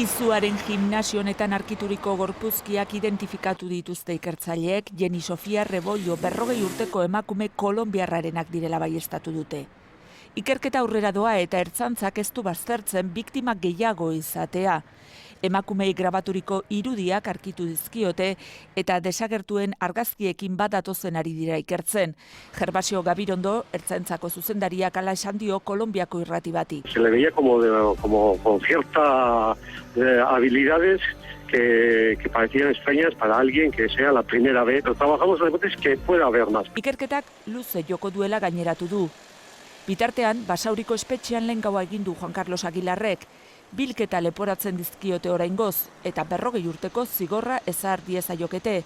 Izuaren gimnasio honetan arkituriko gorpuzkiak identifikatu dituzte ikertzaileek Jenny Sofia Rebollo 40 urteko emakume kolonbiarrarenak direla baieztatu dute. Ikerketa aurrera doa eta ertzaintzak ez du baztertzen biktima gehiago izatea. Emakumei grabaturiko irudiak arkitu dizkiote eta desagertuen argazkiekin bat datozen ari dira ikertzen. Gervasio Gabirondo, ertzaintzako zuzendariak hala esan dio Kolonbiako irrati bati. Se le veía como con ciertas habilidades que parecían extrañas para alguien que sea la primera vez. Pero trabajamos en la hipótesis que pueda haber más. Ikerketak luze joko duela gaineratu du. Bitartean, Basauriko espetxean lehen gaua egin du Juan Carlos Aguilarrek, bilketa leporatzen dizkiote oraingoz eta 40 urteko zigorra ezar diezaiokete.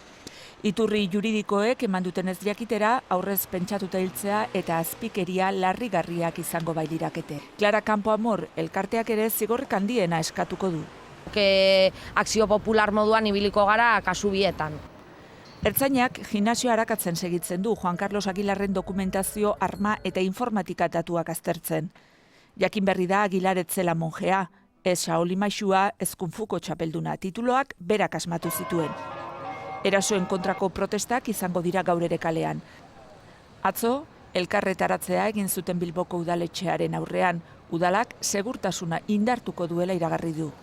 Iturri juridikoek eman duten ez jakitera aurrez pentsatuta hiltzea eta azpikeria larrigarriak izango bailirakete. Clara Campoamor elkarteak ere zigorrik handiena eskatuko du. Akzio popular moduan ibiliko gara kasu bietan. Ertzainak gimnasio arakatzen segitzen du Juan Carlos Aguilarren dokumentazio, arma eta informatika datuak aztertzen. Jakin berri da Aguilar ez zela monjea, ez Shaolin maisua, ez kunfuko txapelduna, tituloak berak asmatu zituen. Erasoen kontrako protestak izango dira gaur ere kalean. Atzo, elkarretaratzea egin zuten Bilboko udaletxearen aurrean, udalak segurtasuna indartuko duela iragarri du.